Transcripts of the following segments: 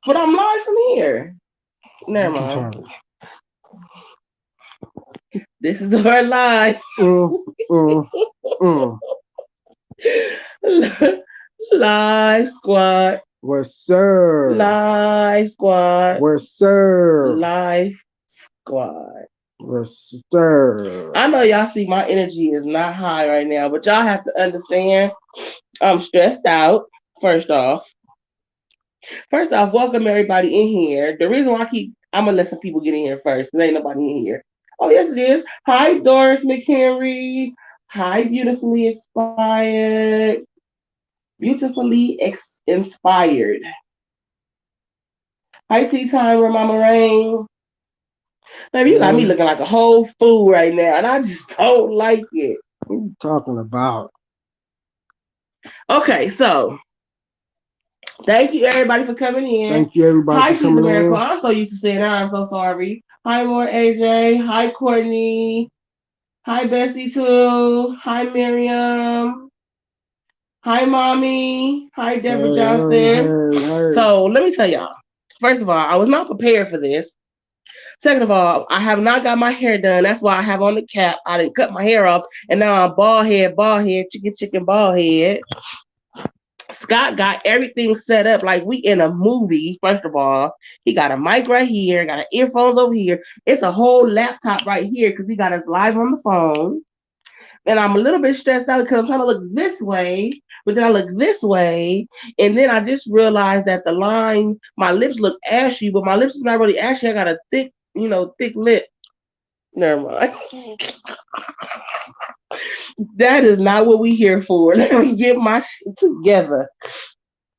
But I'm live from here. Never You can mind. turn it. This is our live. Mm, mm, mm. Live squad. What's sir? Live squad. What's sir? Live squad. What's sir? I know y'all see my energy is not high right now, but y'all have to understand I'm stressed out. First off, first off, welcome everybody in here. The reason why I'm gonna let some people get in here first, because ain't nobody in here. Oh yes, it is. Hi, Doris McHenry. Hi, beautifully expired, inspired. Hi, Tea Time, where Mama Rain. Baby, you got me Hey, looking like a whole fool right now, and I just don't like it. what you talking about? Okay, so thank you everybody for coming in. Thank you everybody Hi, for she's a coming miracle. in. I'm so used to saying that. I'm so sorry. Hi, more AJ. Hi, Courtney. Hi, Bessie too. Hi, Miriam. Hi, Mommy. Hi, Deborah Hey, Johnson. hey, hey, So let me tell y'all. First of all, I was not prepared for this. Second of all, I have not got my hair done. That's why I have on the cap. I didn't cut my hair off, and now I'm bald head, chicken, chicken, bald head. Scott got everything set up like we in a movie. First of all, he got a mic right here, got an earphones over here. It's a whole laptop right here because he got us live on the phone. And I'm a little bit stressed out because I'm trying to look this way, but then I look this way, and then I just realized that the line, my lips look ashy, but my lips is not really ashy. I got a thick, thick lip. Never mind. That is not what we here for. Let me get my shit together.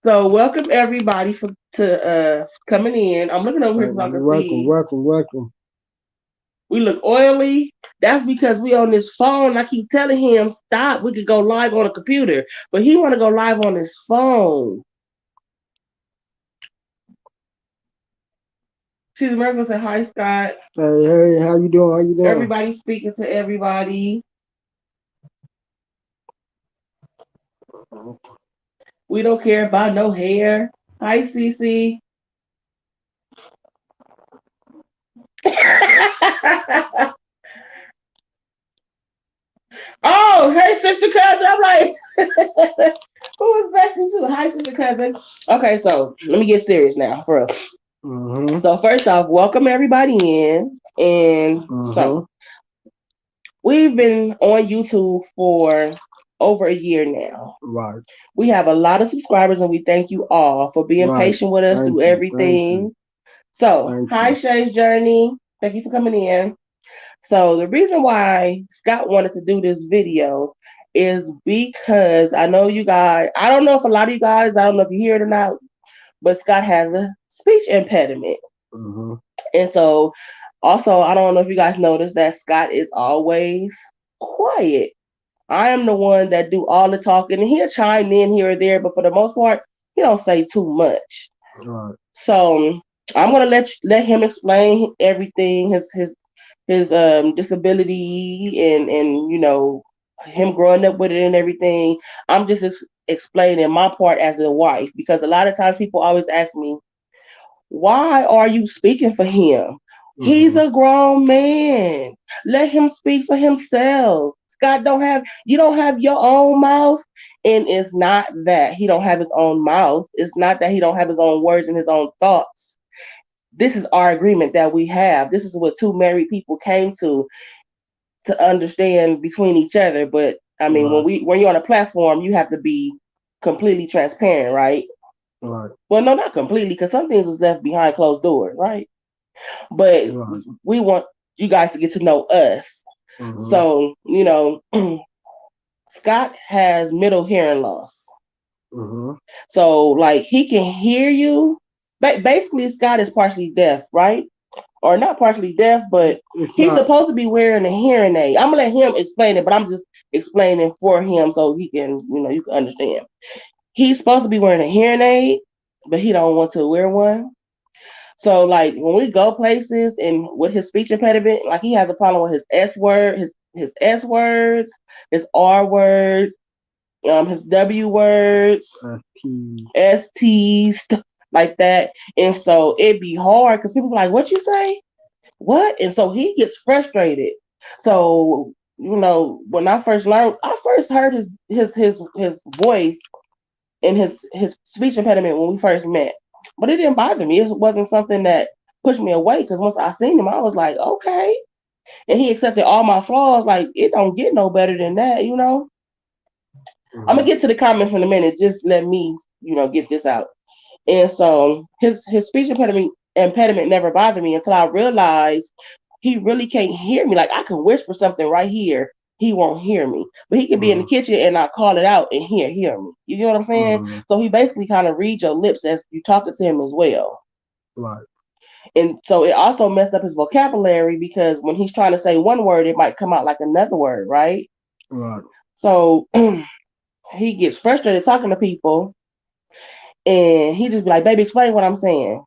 So welcome everybody to coming in. I'm looking over here because I can welcome, see welcome, welcome. we look oily. That's because we on this phone. I keep telling him stop. We could go live on a computer, but he want to go live on his phone. She's American said hi Scott. Hey, hey, how you doing? How you doing? Everybody speaking to everybody. We don't care about no hair. Hi Cece. Oh, hey, sister cousin. I'm like, who is Bessie too? Hi, sister cousin. Okay, so let me get serious now, for real. Mm-hmm. So first off, welcome everybody in, and Mm-hmm. so we've been on YouTube for over a year now. Right, We have a lot of subscribers, and we thank you all for being right. patient with us Thank through you, thank you, everything. So, thank hi, you. Shay's Journey. Thank you for coming in. So the reason why Scott wanted to do this video is because I know you guys, I don't know if a lot of you guys, I don't know if you hear it or not, but Scott has a speech impediment. Mm-hmm. And so also, I don't know if you guys noticed that Scott is always quiet. I am the one that do all the talking and he'll chime in here or there, but for the most part, he don't say too much. Right, So I'm gonna let him explain everything, his disability and him growing up with it and everything. I'm just explaining my part as a wife because a lot of times people always ask me, why are you speaking for him? He's mm-hmm. a grown man. Let him speak for himself. Scott don't have you don't have your own mouth. And it's not that he don't have his own mouth. It's not that he don't have his own words and his own thoughts. This is our agreement that we have. This is what two married people came to understand between each other. But I mean, Right, when you're on a platform, you have to be completely transparent, right? right, Well, no, not completely, because some things is left behind closed doors, right? But right. we want you guys to get to know us. Mm-hmm. So, Scott has middle hearing loss. Mm-hmm. So, like, he can hear you. Basically, Scott is partially deaf, right? Or not partially deaf, but It's he's not. supposed to be wearing a hearing aid. I'm gonna let him explain it, but I'm just explaining for him so he can, you can understand. He's supposed to be wearing a hearing aid, but he don't want to wear one. So like when we go places and with his speech impediment, like he has a problem with his his S words, his R words, his W words, FP. S T's. like that. And so it'd be hard because people be like, what you say? What? And so he gets frustrated. So, when I first heard his voice and his speech impediment when we first met. But it didn't bother me. It wasn't something that pushed me away because once I seen him, I was like, okay. And he accepted all my flaws. Like, it don't get no better than that. I'm gonna get to the comments in a minute. Just let me, get this out. And so his speech impediment never bothered me until I realized he really can't hear me. Like I can whisper something right here, he won't hear me. But he can be in the kitchen and I call it out and hear me. You know what I'm saying? So he basically kind of reads your lips as you talking to him as well. Right. And so it also messed up his vocabulary because when he's trying to say one word, it might come out like another word, right? Right. So he gets frustrated talking to people and he just be like, baby, explain what I'm saying.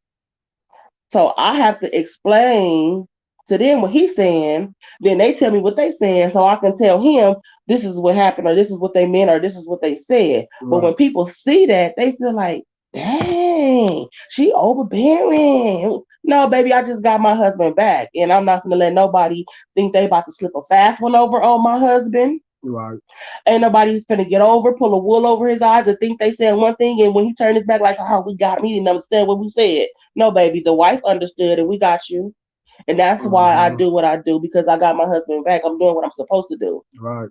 So I have to explain to them what he's saying. Then they tell me what they saying, so I can tell him this is what happened, or this is what they meant, or this is what they said. Right. But when people see that, they feel like, dang, she overbearing. No, baby, I just got my husband back, and I'm not gonna let nobody think they about to slip a fast one over on my husband. Right. Ain't nobody finna get over, pull a wool over his eyes, and think they saying one thing, and when he turned his back, like, oh, we got him, he didn't understand what we said. No, baby, the wife understood, and we got you. And that's why I do what I do because I got my husband back. I'm doing what I'm supposed to do. Right.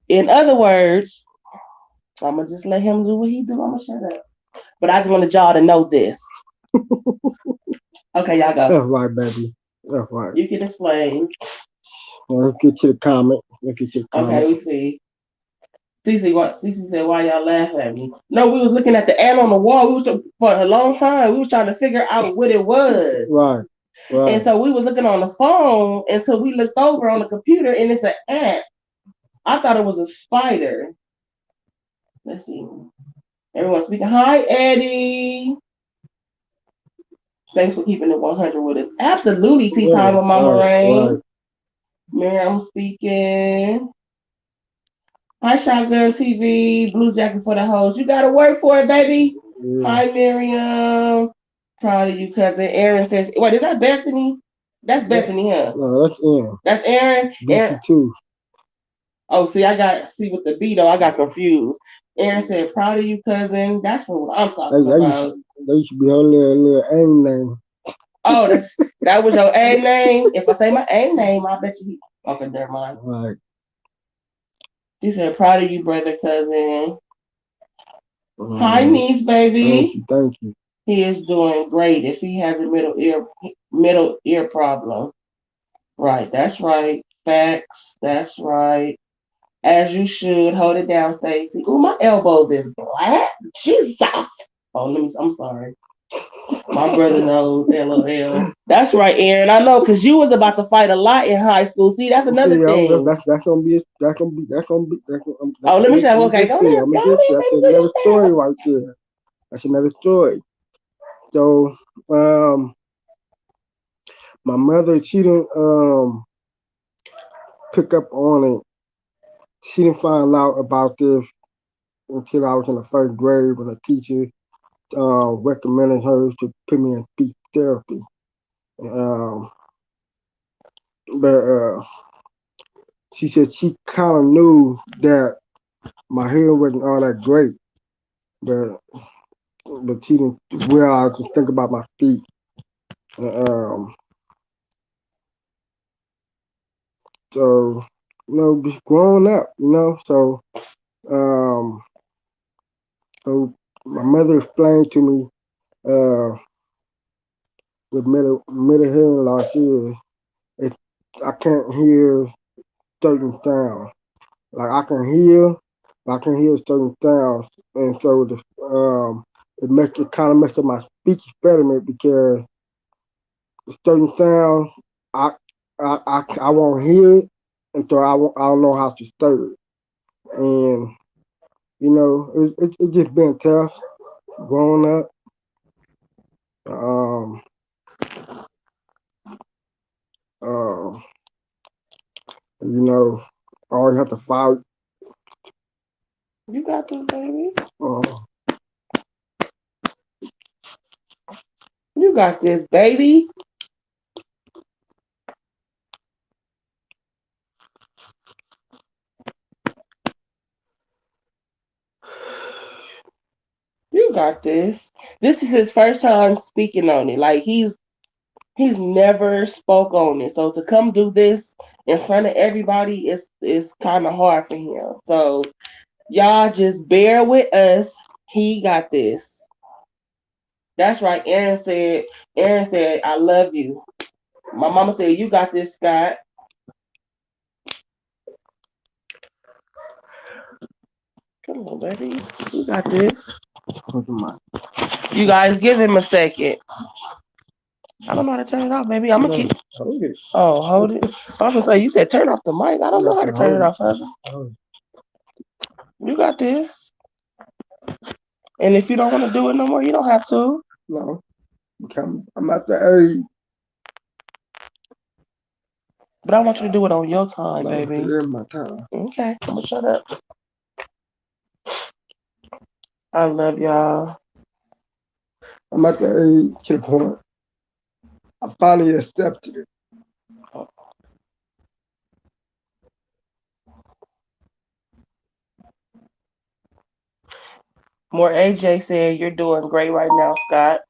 In other words, I'm gonna just let him do what he do. I'm gonna shut up. But I just wanted y'all to know this. Okay, y'all go. That's right, baby. That's right. You can explain. Well, let's get to the comment. Let's get to the comment. Okay, we see. Cece said, "Why y'all laugh at me?" No, we was looking at the ant on the wall. We was for a long time. We was trying to figure out what it was. Right. Right. And so we was looking on the phone until we looked over on the computer, and it's an ant. I thought it was a spider. Let's see. Everyone speaking. Hi, Eddie. Thanks for keeping it 100 with us. Absolutely, tea time with Mama Rain. Right. Miriam speaking. Hi, Shotgun TV. Blue Jacket for the host. You got to work for it, baby. Yeah. Hi, Miriam. Proud of you, cousin. Aaron says, wait, is that Bethany? That's Bethany, huh? No, that's Aaron. That's Aaron? BC2. Oh, see with the B, though, I got confused. Aaron said, proud of you, cousin. That's what I'm talking about. That used to be her little AIM name. Oh, that was your A name? If I say my A name, I bet you. Okay, never mind. Right. He said, proud of you, brother, cousin. Hi, niece, baby. Thank you. He is doing great if he has a middle ear problem. Right, that's right. Facts, that's right. As you should. Hold it down, Stacy. Ooh, my elbows is black. Jesus. Oh, I'm sorry. My brother knows. LOL. That's right, Aaron. I know, because you was about to fight a lot in high school. See, that's another thing. That's gonna be. Oh, let me show. Okay, go ahead. That's another story right there. That's another story. So, my mother, she didn't pick up on it. She didn't find out about this until I was in the first grade when a teacher recommended her to put me in speech therapy. But she said she kind of knew that my hearing wasn't all that great, but she didn't realize to think about my speech. So, just growing up, so so my mother explained to me with middle hearing loss is I can't hear certain sounds. Like I can hear certain sounds, and so it kind of messed up my speech impediment because certain sounds I won't hear it, and so I don't know how to stir it, and it just been tough growing up. I always have to fight. You got this, baby. You got this, baby. You got this. This is his first time speaking on it. Like he's never spoke on it. So to come do this in front of everybody is kind of hard for him. So y'all just bear with us. He got this. That's right. Aaron said, I love you. My mama said, you got this, Scott. Come on, baby. You got this. You guys give him a second. I don't know how to turn it off, baby. I'm gonna keep. Hold it. Oh, hold it. I was gonna say you said turn off the mic. I don't know how to turn it off, husband. You got this. And if you don't want to do it no more, you don't have to. No. I'm at the age. But I want you to do it on your time, No, baby. it is my time. Okay, I'm gonna shut up. I love y'all. I'm at the age to the point. I finally accepted it. More AJ said you're doing great right now, Scott.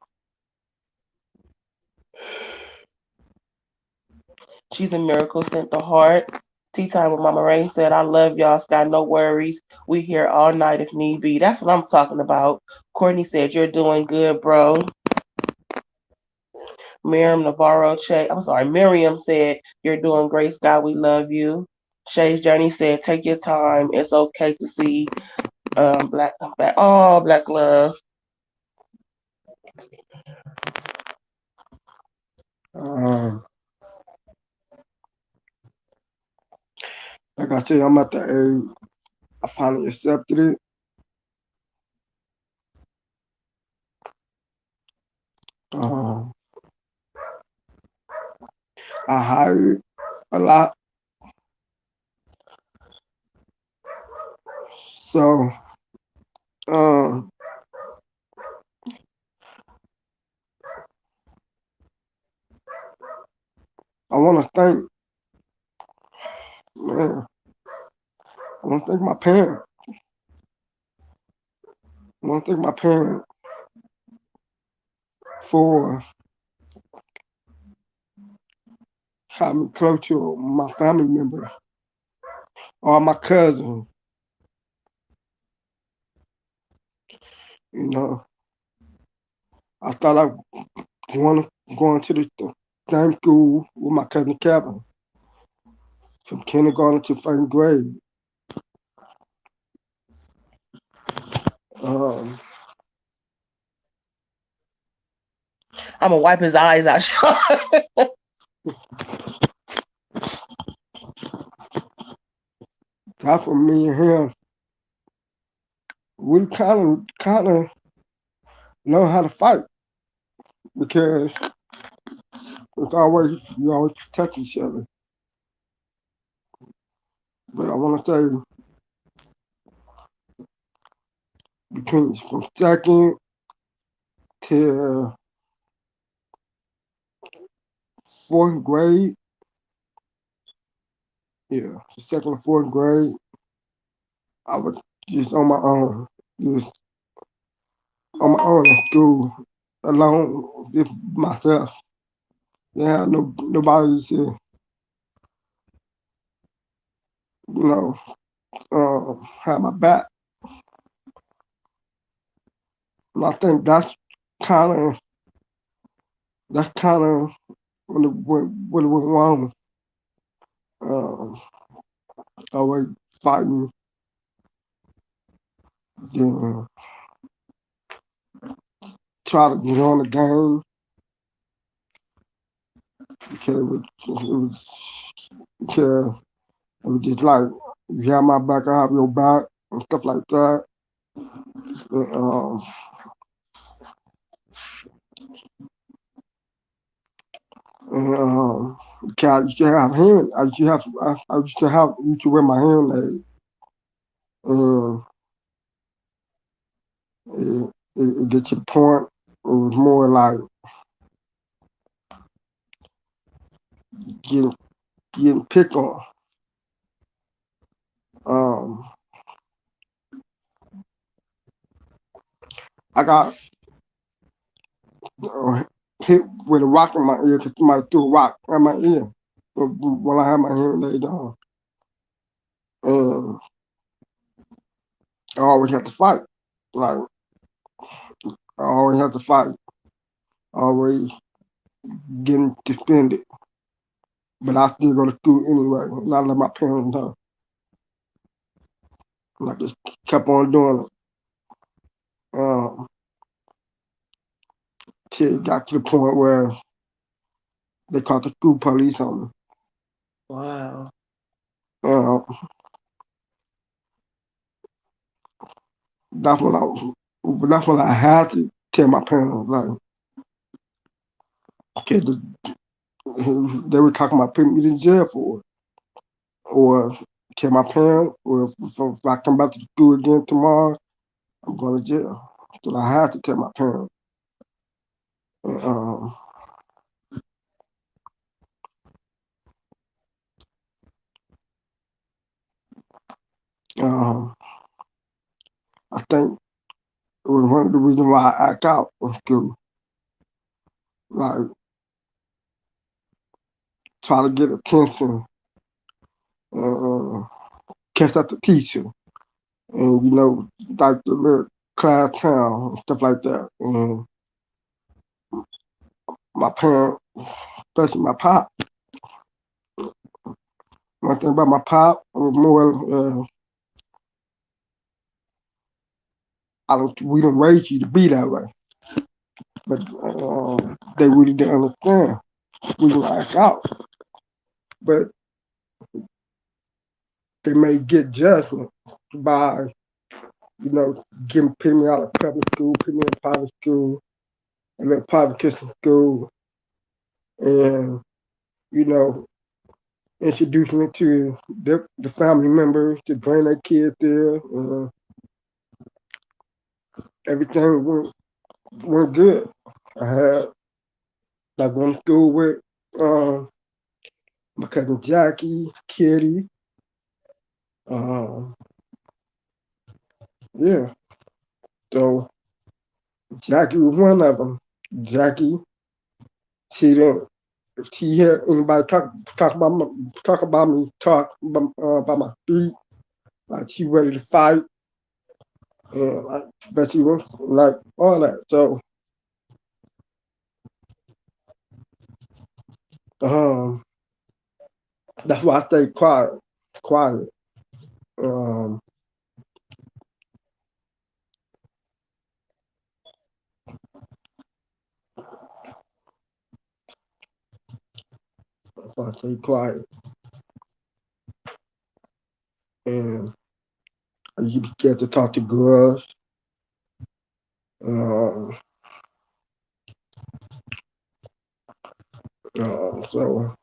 She's a miracle sent to heart. Tea time with Mama Rain said, I love y'all, Scott. No worries. We here all night if need be. That's what I'm talking about. Courtney said, you're doing good, bro. Miriam said, you're doing great, Scott. We love you. Shay's Journey said, take your time. It's okay to see black love. Um, like I said, I'm at the age. I finally accepted it. Um, I hide it a lot. So, um, I want to thank, man, I want to thank my parents. I want to thank my parents for having me close to my family member or my cousin. You know, I thought I wanted going to the same school with my cousin Kevin from kindergarten to first grade. Um, I'm gonna wipe his eyes out. that for me and him, we kind of know how to fight because we always protect each other. But I want to say between from second to fourth grade, yeah, second and fourth grade, I was just on my own, just on my own at school, alone, just myself. Yeah, nobody to, have my back. And I think kind of that's kind of when it went wrong. Um, always fighting, then try to get on the game because because it was just like you have my back, I have your back, and stuff like that. And, I used to have hand. I used to wear my hand aid, and it get to the point. It was more like getting getting picked on. Um, I got hit with a rock in my ear because somebody threw a rock at my ear when I had my hearing aid on. And I always have to fight. Like, I always have to fight. Always getting suspended. But I still go to school anyway. Not let my parents know. And I just kept on doing it. Till it got to the point where they called the school police on me. Wow. Uh, that's when I had to tell my parents, like, okay, they were talking about putting me in jail for it. Or tell my parents, or if I come back to the school again tomorrow, I'm going to jail. So I had to tell my parents. And, um, I think it was one of the reasons why I act out in school. Like, try to get attention, catch up the teacher, and like the little class town and stuff like that. And my parents, especially my pop, one thing about my pop was more, we didn't raise you to be that way, but they really didn't understand. We would act out, but they may get judgment by, putting me out of public school, putting me in private school, and then private Christian school, and, you know, introduce me to the family members to bring their kids there. Everything went good. I had like going to school with my cousin Jackie, Kitty. Um, yeah, so Jackie was one of them. Jackie, she didn't. If she hear anybody talk about me, about my street, like she ready to fight, and like, but she was like all that. So um, that's why I stay quiet. Um, that's why I stay quiet, and I used to be scared to talk to girls. Um, so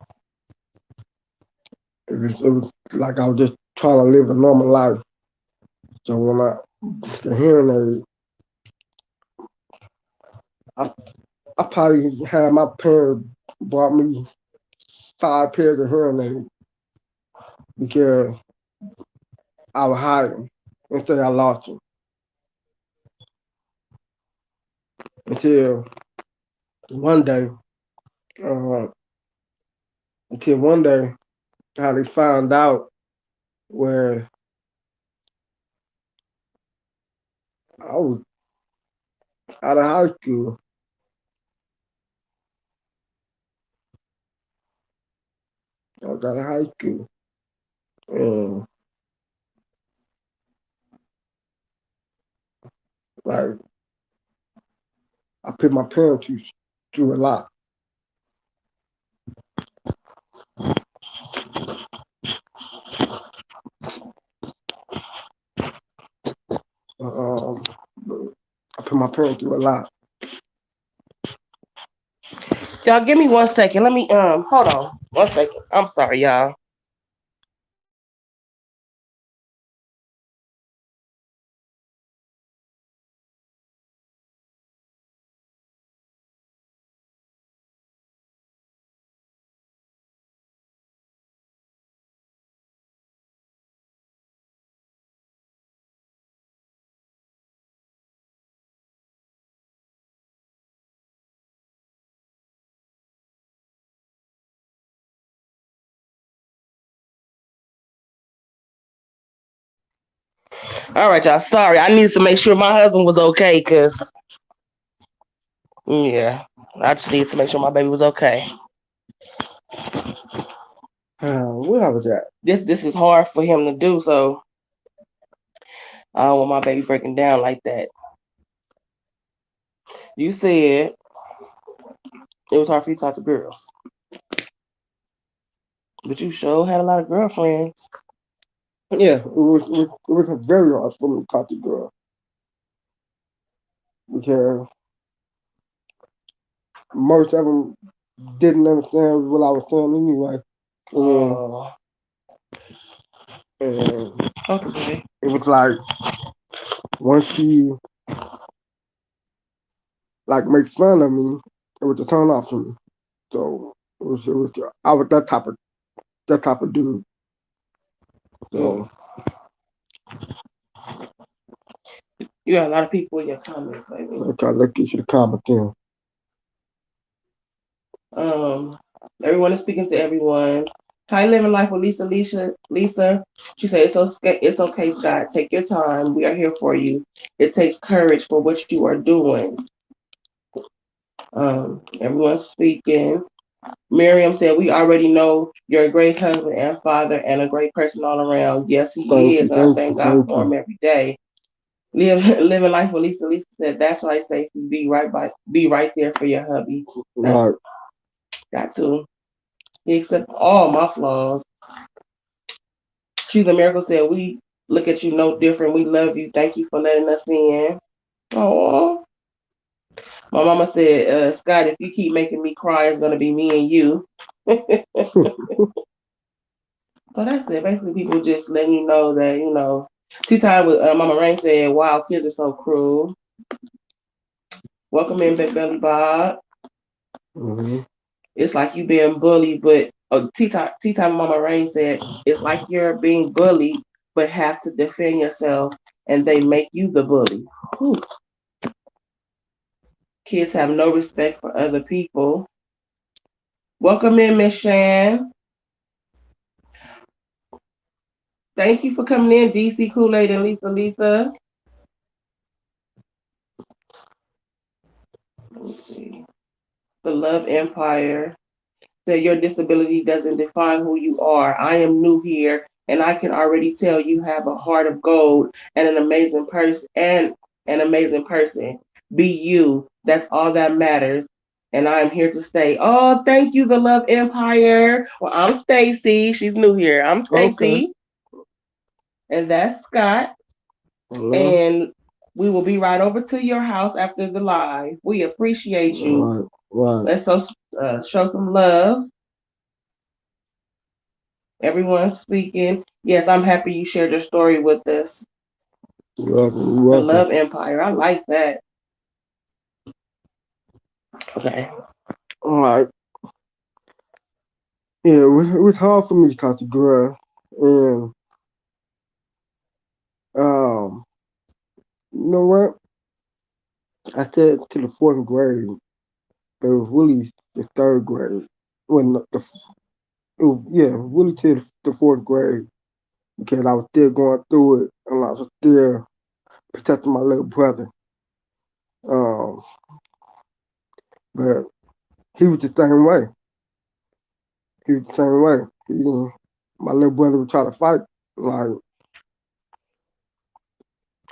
it was like I was just trying to live a normal life. So when the hearing aid, I, I probably had my parents bought me 5 pairs of hearing aids because I would hide them instead I lost them until one day. Uh, until one day, how they found out where I was out of high school. I was out of high school, and like I put my parents through a lot. Um, I put my parents through a lot. Y'all give me 1 second. Let me hold on 1 second. I'm sorry, y'all. All right, y'all. Sorry, I needed to make sure my husband was okay, cause yeah, I just needed to make sure my baby was okay. Where was that? This is hard for him to do, so I don't want my baby breaking down like that. You said it was hard for you to talk to girls, but you sure had a lot of girlfriends. Yeah, it was very hard for me to talk to girls because most of them didn't understand what I was saying anyway. Oh, And okay. it was like once you like make fun of me, it was a turn off for me. So it was I was that type of dude. Mm. So You got a lot of people in your comments, baby. okay, let's get you the comment then. Um, everyone is speaking to everyone. Hi, living life with Lisa. Lisa. She said it's okay, Scott. Take your time. We are here for you. It takes courage for what you are doing. Everyone's speaking. Miriam said, "We already know you're a great husband and father and a great person all around. Yes, he Thank you, is, and I thank you, thank God thank for you. him every day." Living life with Lisa. Lisa said, "That's right, Stacey. Be right there for your hubby. That Right, got to. He accepts all my flaws." She's a miracle. Said, "We look at you no different. We love you. Thank you for letting us in." Oh, my mama said, "Scott, if you keep making me cry, it's gonna be me and you." So that's it. Basically, people just letting you know that Tea time with Mama Rain said, "Wow, kids are so cruel." Welcome in, Big Belly Bob. hmm It's like you being bullied, but tea time. Mama Rain said, "It's like you're being bullied, but have to defend yourself, and they make you the bully." Whew. Kids have no respect for other people. Welcome in, Miss Shan. Thank you for coming in, DC Kool-Aid and Lisa Lisa. Let me see. The Love Empire. That your disability doesn't define who you are. I am new here, and I can already tell you have a heart of gold and an amazing person. Be you. That's all that matters. And I'm here to stay. Oh, thank you, the Love Empire. Well, I'm Stacy. She's new here. I'm Okay. Stacy, and that's Scott. Hello. And we will be right over to your house after the live. We appreciate you. Right, right. Let's show some love. Everyone's speaking. Yes, I'm happy you shared your story with us. You're welcome. You're The welcome. Love Empire. I like that. Okay. All right. Yeah, it was hard for me to talk to girls, and um, you know what? I said to the fourth grade, but it was really the third grade when it was, yeah, really to the fourth grade because I was still going through it and I was still protecting my little brother. Um, but he was the same way. He was the same way. My little brother would try to fight. Like,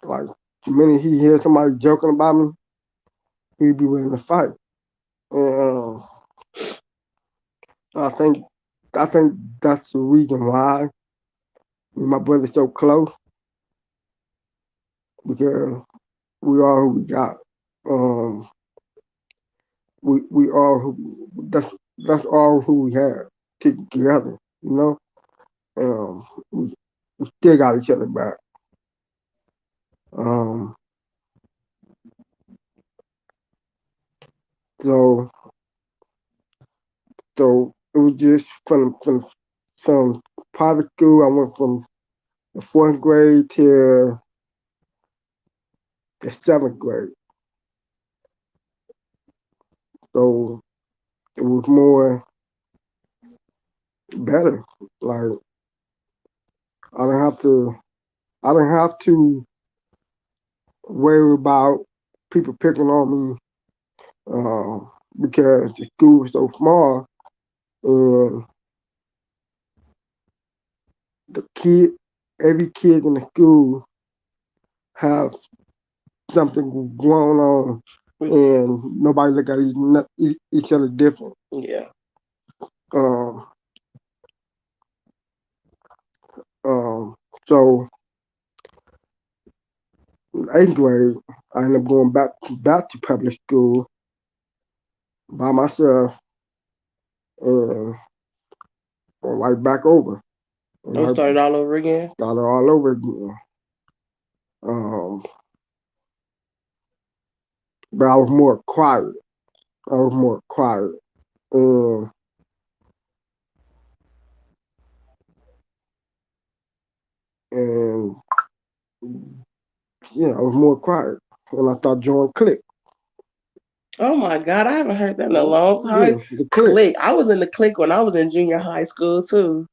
like the minute he hears somebody joking about me, he'd be willing to fight. And I think, I think that's the reason why me and my brother so close because we are who we got. Um, we are who that's all who we have together. You know, we still got each other back. Um, so it was just from private school. I went from the fourth grade to the seventh grade. So it was more better. Like I didn't have to. I didn't have to. worry about people picking on me because the school was so small and the kid, every kid in the school has something going on, and nobody look at each other different. Yeah. Um, so in 8th grade, I ended up going back to public school by myself and going right back over. And Oh, I started all over again. started all over again. Um, but I was more quiet. I was more quiet. Um, and I was more quiet. And I started joining Click. Oh my God, I haven't heard that in a long time. Yeah, the Click. Click. I was in the click when I was in junior high school too.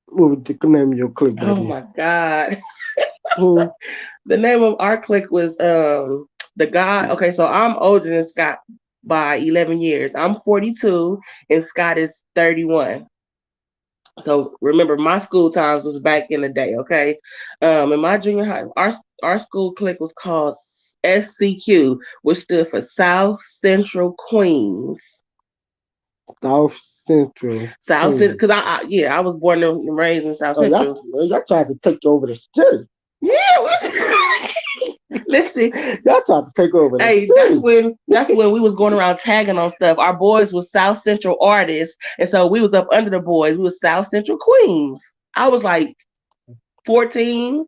What was the name of your Click, Oh baby? my God. Hmm. The name of our clique was the guy. Okay, so I'm older than Scott by 11 years. I'm 42 and Scott is 31. So remember, my school times was back in the day. Okay, in my junior high, our school clique was called SCQ, which stood for South Central Queens. South Central. South Central, because I was born and raised in South Oh, Central. y'all tried to take over the city. Yeah. Listen, Y'all tried to take over the hey, city. that's when we was going around tagging on stuff. Our boys was South Central artists, and so we was up under the boys. We was South Central Queens. I was like 14.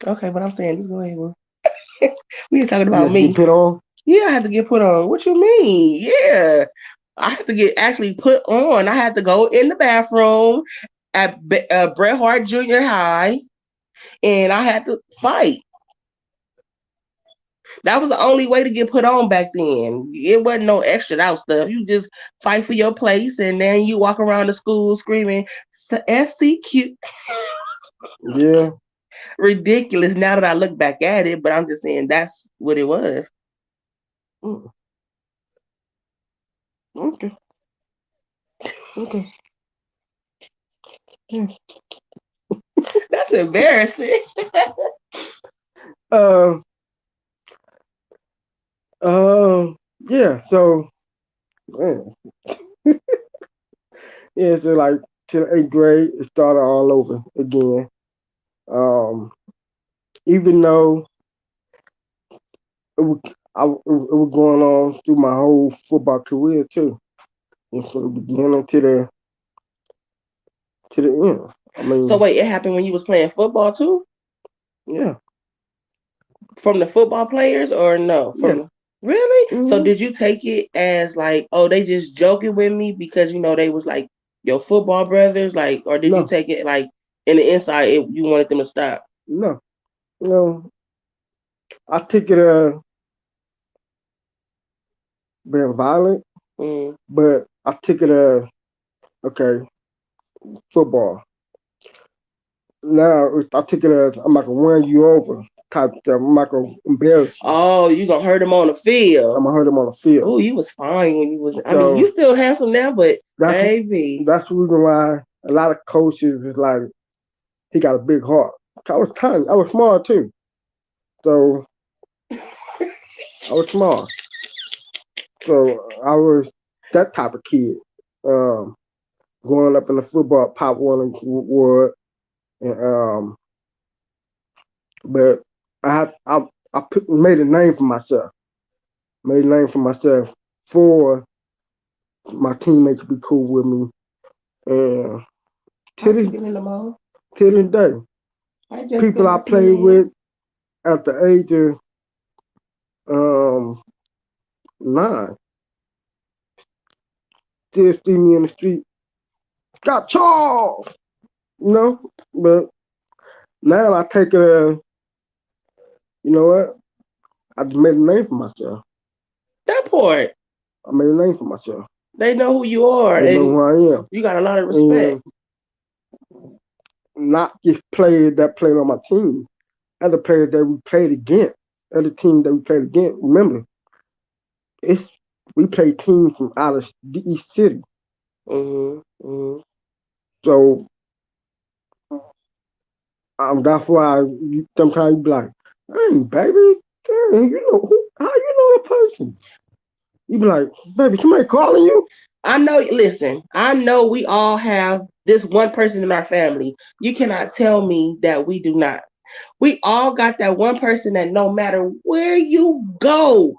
Okay, but I'm saying just go ahead. Bro. We ain't talking You about had to get me. put on. Yeah, I had to get put on. What you mean? Yeah, I had to get actually put on. I had to go in the bathroom at Bret Hart Junior High, and I had to fight. That was the only way to get put on back then. It wasn't no extra out stuff. You just fight for your place, and then you walk around the school screaming SCQ. Yeah. Ridiculous. Now that I look back at it, but I'm just saying that's what it was. Mm. Okay. Okay. Yeah. That's embarrassing. Um. Yeah. So, man. Yeah. So like till 8th grade, it started all over again. Um. Even though it was, it was going on through my whole football career too, and from the beginning to the end. I So mean, wait, it happened when you was playing football too? yeah, From the football players or no? yeah. Really? So Hmm. did you take it as like, oh, they just joking with me because they was like your football brothers, like, or did you No, take it like in the inside you wanted them to stop? no, no. I took it being violent, Mm. but I took it okay, football. Now I took it as I'm not gonna run you over type stuff. I'm not gonna embarrass you. Oh, you gonna hurt them on the I'm field? gonna hurt him on the field. Oh, you was fine when you was. I mean, So you still handsome now, but that's baby, that's the reason why a lot of coaches is like he got a big heart. I was tiny. I was small too. So I was small. So I was that type of kid. Um, growing up in the football pop one ward, and but made a name for myself. Made a name for myself for my teammates to be cool with me, and to this to this day, people I played with at the age of 9 still see me in the street. Got Charles, But now I take it as, you know what? I just made a name for myself. that part. I made a name for myself. They know who you are, They know and who I am. you got a lot of respect. And not just players that played on my team. other players that we played against, other teams that we played against. Remember, it's we play teams from out of the East City. So that's why sometimes you be like, hey, baby, dang, you know how you know the person? You be like, baby, somebody calling you? I know, listen, I know we all have this one person in our family. You cannot tell me that we do not. We all got that one person that no matter where you go,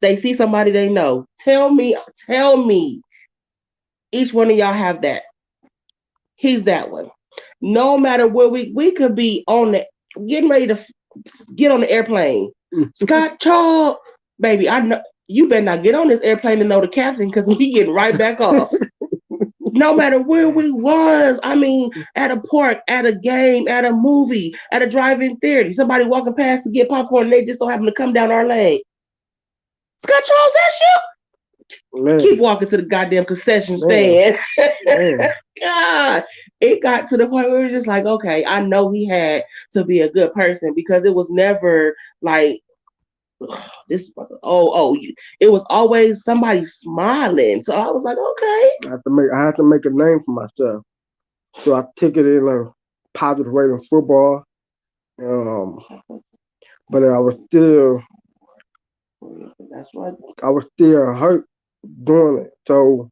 they see somebody they know. Tell me, each one of y'all have that. He's that one. No matter where we could be on the getting ready to get on the airplane. Scott Charles, baby, I know you better not get on this airplane to know the captain because we getting right back off. No matter where we was, I mean, at a park, at a game, at a movie, at a drive-in theater, somebody walking past to get popcorn, and they just so happen to come down our lane. Scott Charles, that's you. Man. Keep walking to the goddamn concession stand. God, it got to the point where we were just like, okay, I know he had to be a good person because it was never like this. It was always somebody smiling. So I was like, okay, I have to make a name for myself. So I took it in a positive way in football. But I was still. That's right. I was still hurt doing it. So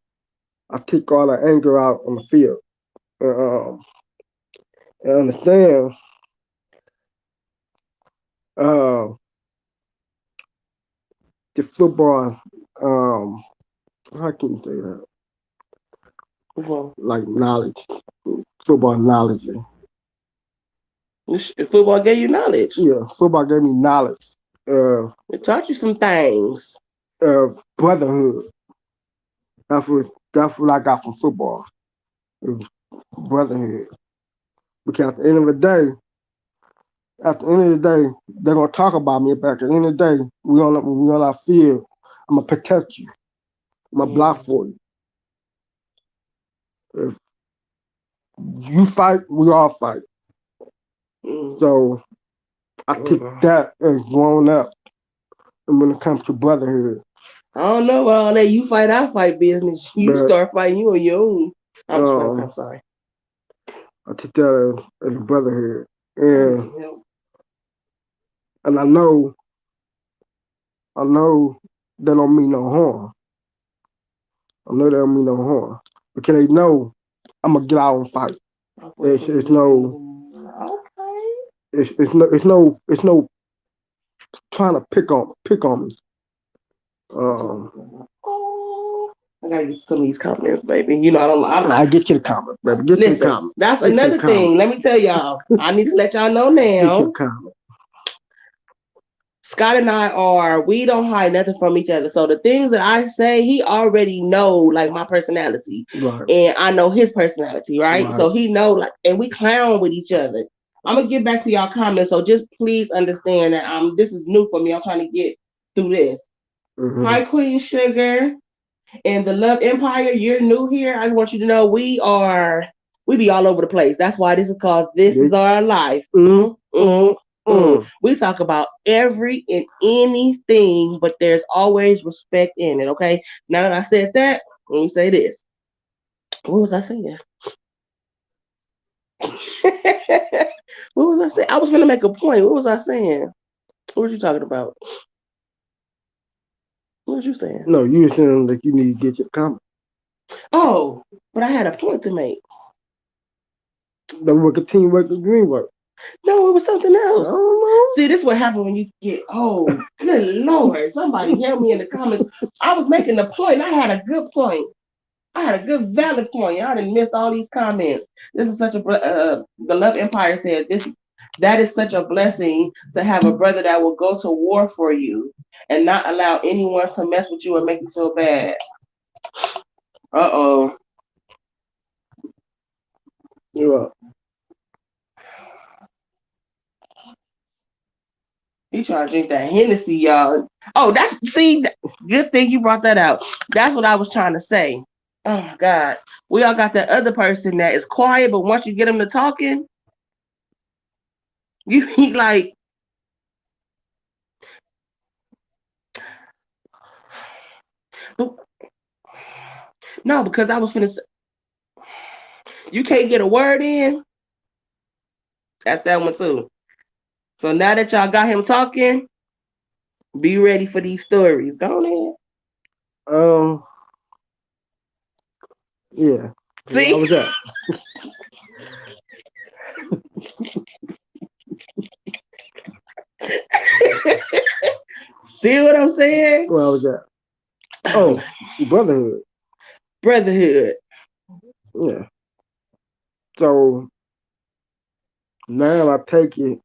I took all the anger out on the field. I understand. The football. How can you say that? Football. Like knowledge. Football knowledge. Football gave you knowledge. Yeah, football gave me knowledge. It taught you some things. Brotherhood. That's what I got from football. Brotherhood. Because at the end of the day, they're gonna talk about me. But at the end of the day, we on our field. I'm gonna protect you. I'm gonna block for you. If you fight, we all fight. So I took that as growing up. And when it comes to brotherhood, I don't know about all that. You fight, I fight business. You start fighting, you on your own. I'm sorry. I took that as a brotherhood, and I know they don't mean no harm. I know they don't mean no harm because they know I'm gonna get out and fight. It's no trying to pick on me. I gotta get some of these comments, baby. You know, I get you the comment, baby. Get you the comment. That's another thing. Let me tell y'all. I need to let y'all know now. Get you the comment. Scott and we don't hide nothing from each other. So the things that I say, he already know like my personality. Right. And I know his personality, right? So he know like, and we clown with each other. I'm gonna get back to y'all comments. So just please understand that this is new for me. I'm trying to get through this. Hi, Queen Sugar. And the Love Empire, you're new here. I just want you to know we be all over the place. That's why this is called This Is Our Life. We talk about every and anything, but there's always respect in it, okay? Now that I said that, let me say this. What was I saying? What was I saying? I was going to make a point. What was I saying? What were you talking about? What was you saying? No, you were saying that you need to get your comment. Oh, but I had a point to make. The work of teamwork and green work. No, it was something else. See, this is what happened when you get old. Good Lord. Somebody help me in the comments. I was making a point. I had a good point. I had a good valid point. I didn't miss all these comments. This is such a the Love Empire said that is such a blessing to have a brother that will go to war for you and not allow anyone to mess with you or make you feel bad. Uh-oh. You're up. He trying to drink that Hennessy, y'all. Oh, good thing you brought that out. That's what I was trying to say. Oh my God. We all got that other person that is quiet, but once you get them to talking, You he like no, because I was finna say, you can't get a word in. That's that one too. So now that y'all got him talking, be ready for these stories. Go ahead. Um, yeah. Where I See? was at? See what I'm saying? Where I was at? Oh, brotherhood. Brotherhood. Yeah. So now I take it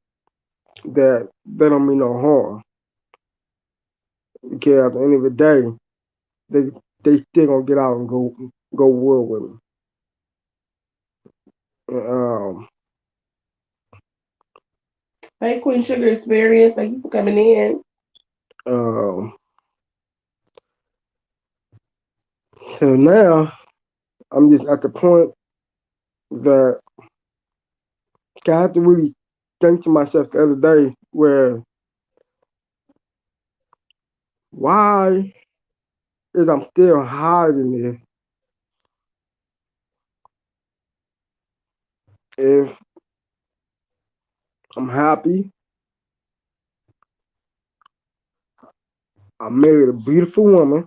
that they don't mean no harm because at the end of the day, they they still gonna get out and go world with me. Um, Hey, Queen Sugar Experience. Thank you for coming in. um, so now I'm just at the point that I have to really think to myself the other day where why is I'm still hiding this if I'm happy, I married a beautiful woman,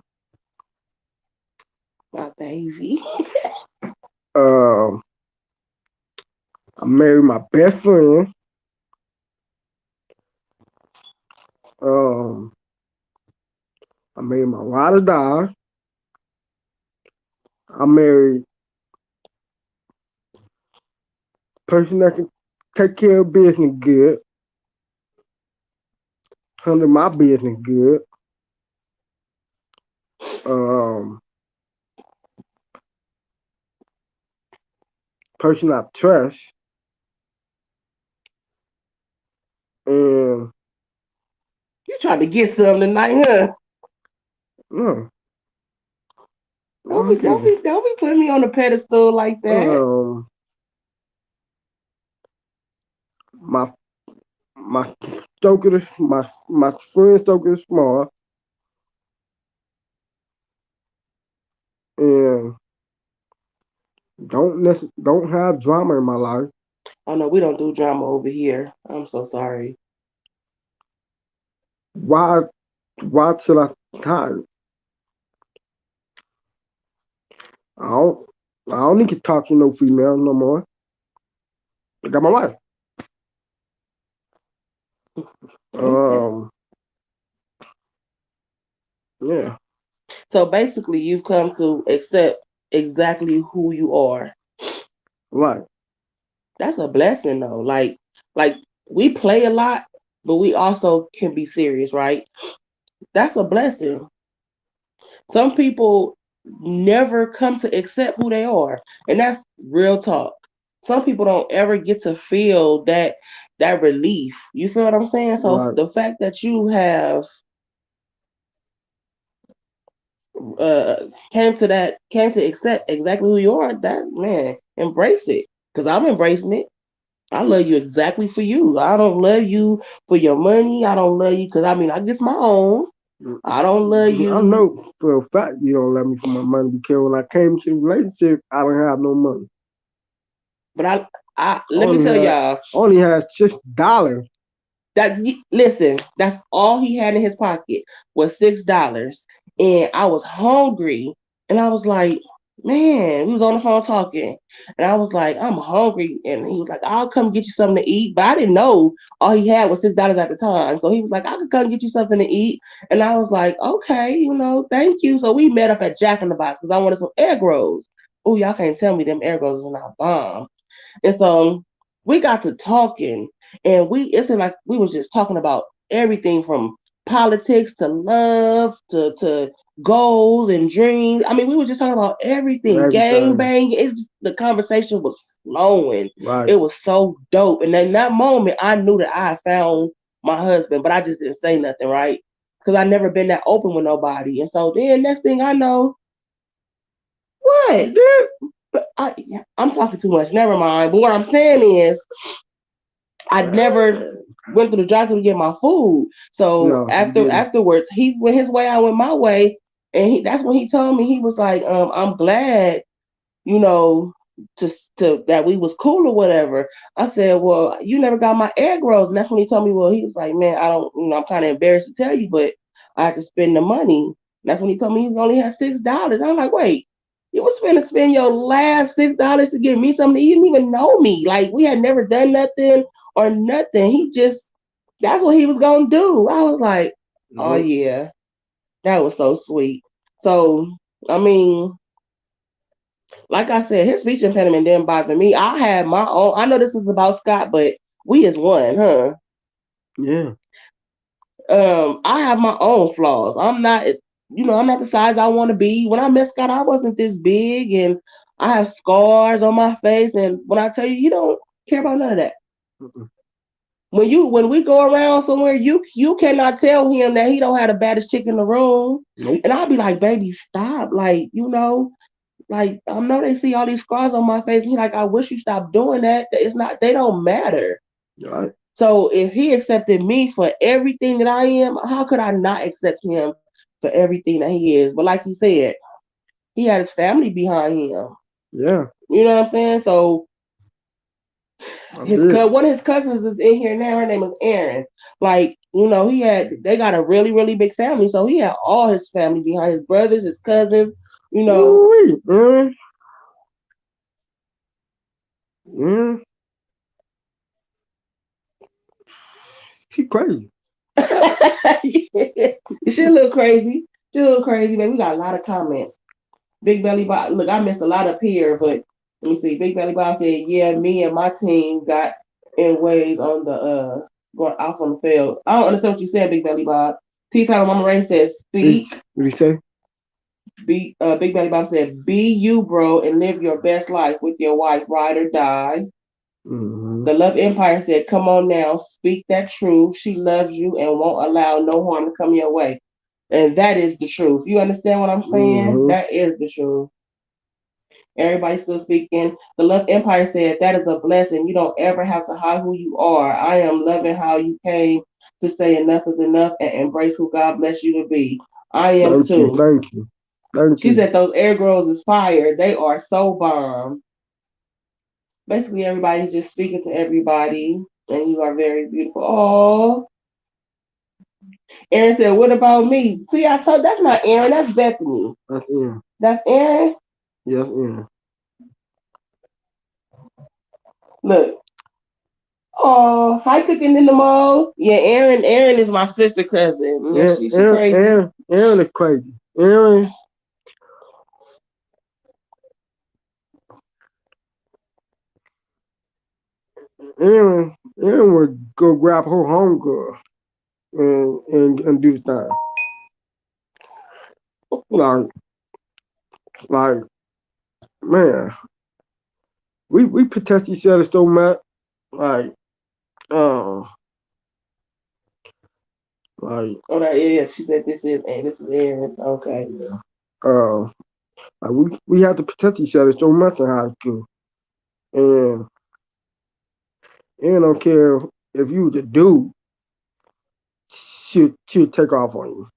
My baby. um, I married my best friend, um, I married my ride or die, I married a person that can take care of business good, handle my business good, um, person I trust, and You trying to get some tonight, huh? no, Don't I'm be, don't kidding. be, don't be putting me on a pedestal like that. Um, my my stoker, my friend stoker is small, and don't have drama in my life. Oh no, we don't do drama over here. I'm so sorry. Why should I hide? I don't I don't need to talk to no female no more. I got my wife. Okay. Um, yeah, So basically, you've come to accept exactly who you are. right, That's a blessing, though. Like we play a lot, but we also can be serious, right? That's a blessing. Some people never come to accept who they are, and that's real talk. Some people don't ever get to feel that relief. You feel what I'm saying? So right. the fact that you have uh came to accept exactly who you are, that man, embrace it. Cause I'm embracing it. I love you exactly for you. I don't love you for your money. I don't love you because I mean I get my own. I don't love I you, know for a fact you don't love me for my money because when I came to the relationship, I didn't have no money. but I let me Only tell had y'all only had $6. that listen, that's all he had in his pocket was $6, and I was hungry, and I was like, man, we was on the phone talking, and I was like, I'm hungry, and he was like, I'll come get you something to eat, but I didn't know all he had was $6 at the time, so he was like, I could come get you something to eat, and I was like, okay, thank you. So we met up at Jack in the Box because I wanted some egg rolls. Oh, y'all can't tell me them egg rolls is not bomb. And so we got to talking, and it seemed like we was just talking about everything from politics to love to goals and dreams. I mean, we were just talking about everything, gang Everything. bang. The conversation was flowing. Right. It was so dope. And in that moment, I knew that I found my husband, but I just didn't say nothing, right? Because I never been that open with nobody. And so then next thing I know, what? But I'm talking too much. Never mind. But what I'm saying is, I never went through the drive-thru to get my food. So No, you didn't. afterwards, he went his way, I went my way, and that's when he told me, he was like, I'm glad, you know, to that we was cool or whatever. I said, well, you never got my egg rolls, and that's when he told me, well, he was like, man, I don't, I'm kind of embarrassed to tell you, but I had to spend the money. And that's when he told me he only had $6. I'm like, wait. You was finna spend your last $6 to give me something. You didn't even know me. Like we had never done nothing or nothing. He just that's what he was gonna do. I was like, oh Nope. yeah, that was so sweet. So I mean, like I said, his speech impediment didn't bother me. I had my own. I know this is about Scott, but we is one, huh? Yeah. I have my own flaws. I'm not, I'm not the size I want to be. When I met Scott, I wasn't this big, and I have scars on my face. And when I tell you, you don't care about none of that. Mm-mm. When we go around somewhere, you cannot tell him that he don't have the baddest chick in the room. Nope. And I'll be like, baby, stop. Like, like I know they see all these scars on my face. And he like, I wish you stopped doing that. It's not, they don't matter. All right. So if he accepted me for everything that I am, how could I not accept him for everything that he is? But like you said, he had his family behind him. Yeah. You know what I'm saying? So I did. one of his cousins is in here now. Her name is Erin. Like, they got a really, really big family. So he had all his family behind, his brothers, his cousins, you know. Ooh, mm, she crazy. She a little crazy. She a little crazy, but we got a lot of comments. Big Belly Bob, look, I missed a lot up here, but let me see. Big Belly Bob said, yeah, me and my team got in ways on the going off on the field. I don't understand what you said, Big Belly Bob. T Time Mama Ray says, speak. What he say? Big Belly Bob said, be you, bro, and live your best life with your wife, ride or die. Mm-hmm. The Love Empire said, come on now, speak that truth. She loves you and won't allow no harm to come your way. And that is the truth. You understand what I'm saying? Mm-hmm. That is the truth. Everybody's still speaking. The Love Empire said, that is a blessing. You don't ever have to hide who you are. I am loving how you came to say enough is enough and embrace who God bless you to be. I am Thank you. too. Thank you. Thank She you. said those air girls is fire. They are so bomb. Basically, everybody's just speaking to everybody, and you are very beautiful. Oh, Aaron said, "What about me?" See, I told that's not Aaron. That's Bethany. That's in. That's Aaron. Yes, in. Look. Oh, hi, cooking in the mall. Yeah, Aaron. Aaron is my sister cousin. Yeah, she crazy. Aaron is crazy. Aaron would go grab her homegirl and do the thing. Like, like, man, we protect each other so much. Like, uh, like, Oh, yeah. She said this is Aaron. Okay. uh, like we have to protect each other so much in high school, and Aaron don't care if you the dude, she'll take off on you.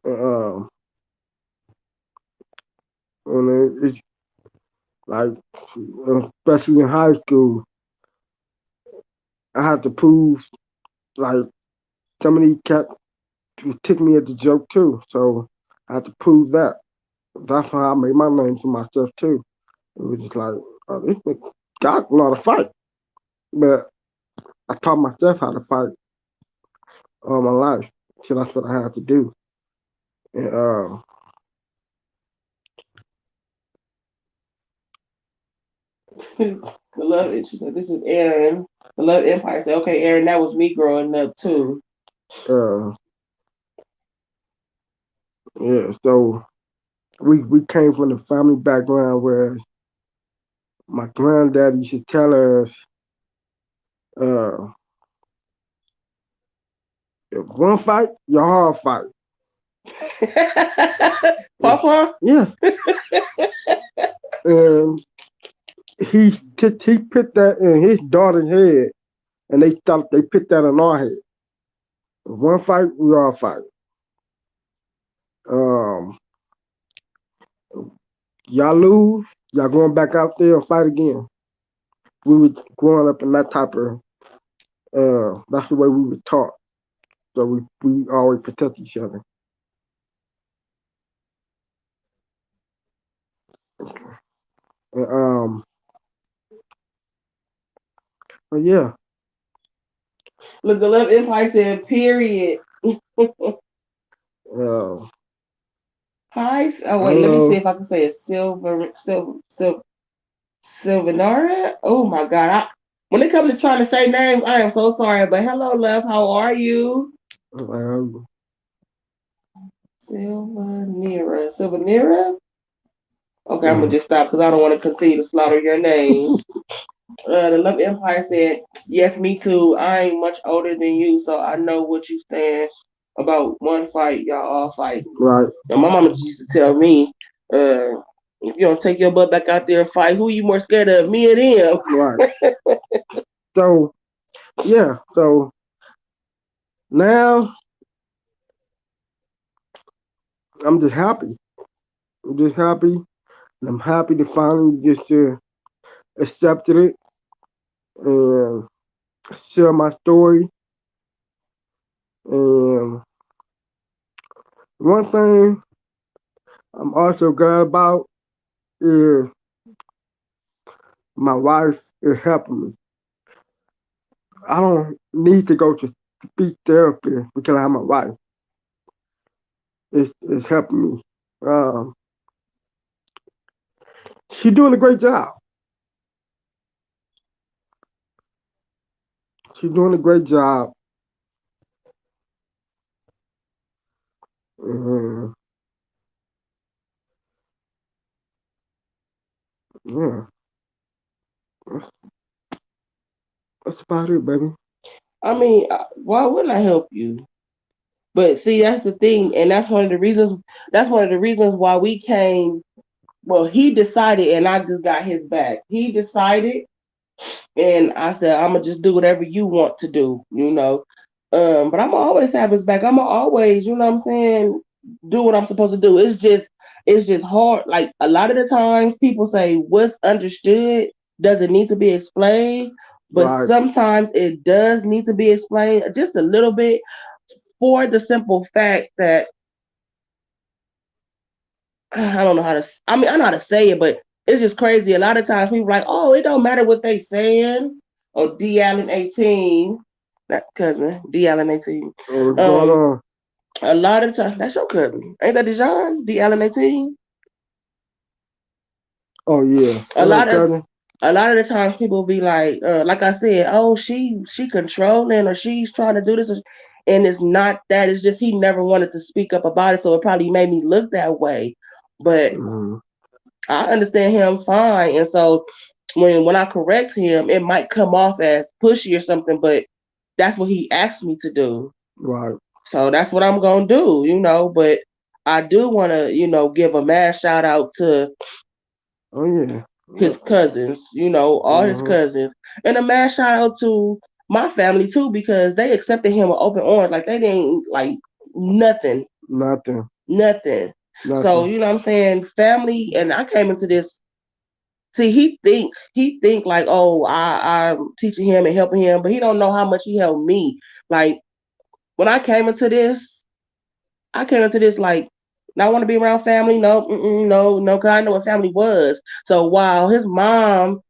Uh, and it's like, especially in high school, I had to prove like some of these cats took me as a joke too, so I had to prove that. That's how I made my name for myself too. It was just like, oh, this nigga got a lot of fight, but I taught myself how to fight all my life. So that's what I had to do. And The love. She said this is Aaron. The Love Empire said, okay, Aaron, that was me growing up too. uh, yeah, so we came from the family background where my granddad used to tell us, uh, if one fight, your hard fight. Papa. Yeah. And he put that in his daughter's head, and they thought they put that in our head. One fight, we all fight. Um, y'all lose, y'all going back out there and fight again. We were growing up in that type of. That's the way we were taught. So we always protect each other. And, but yeah. Look, the Love Empire said, period. Uh, Hi. Oh, wait, let me see hello. if I can say it. Silvanara? Oh, my God. When it comes to trying to say names, I am so sorry. But hello, love. How are you? Silvanira? Okay, I'm going to just stop because I don't want to continue to slaughter your name. The Love Empire said, yes, me too. I ain't much older than you, so I know what you stand about one fight, y'all all fight. Right. And my mama used to tell me, if you don't take your butt back out there and fight, who you more scared of, me or them? Right. So yeah. So now I'm just happy. I'm just happy. And I'm happy to finally just accepted it and share my story. And one thing I'm also glad about is my wife is helping me. I don't need to go to speech therapy because I have my wife. It's helping me. Um, she's doing a great job. She's doing a great job. And yeah, that's, that's about it, baby. I mean, why wouldn't I help you? But see, that's the thing, and that's one of the reasons. That's one of the reasons why we came. Well, he decided, and I just got his back. He decided, and I said, I'm gonna just do whatever you want to do, you know. But I'm gonna always have his back. I'm gonna always, you know what I'm saying, do what I'm supposed to do. It's just hard. Like a lot of the times people say what's understood doesn't need to be explained, but Right, sometimes it does need to be explained just a little bit for the simple fact that I don't know how to. I mean, I know how to say it, but it's just crazy. A lot of times people are like, "Oh, it don't matter what they saying." Or D Allen 18, that cousin D Allen 18. what's going Um, on? a lot of times that's your cousin, ain't that Dijon D Allen 18? Oh yeah, A what up, lot of cousin? a lot of the times people be like I said, oh, she controlling or she's trying to do this, and it's not that. It's just he never wanted to speak up about it, so it probably made me look that way. But Mm-hmm. I understand him fine. And so when I correct him, it might come off as pushy or something, but that's what he asked me to do. Right. So that's what I'm gonna do, you know. But I do wanna, give a mad shout out to Oh yeah. his cousins, all his Mm-hmm. cousins. And a mad shout out to my family too, because they accepted him with open arms. Like they didn't like nothing. Nothing. Nothing. So, Nothing. you know what I'm saying? Family, and I came into this. See, he think like, oh, I'm teaching him and helping him, but he don't know how much he helped me. Like when I came into this like, not want to be around family. No, no, no, because I know what family was. So while his mom,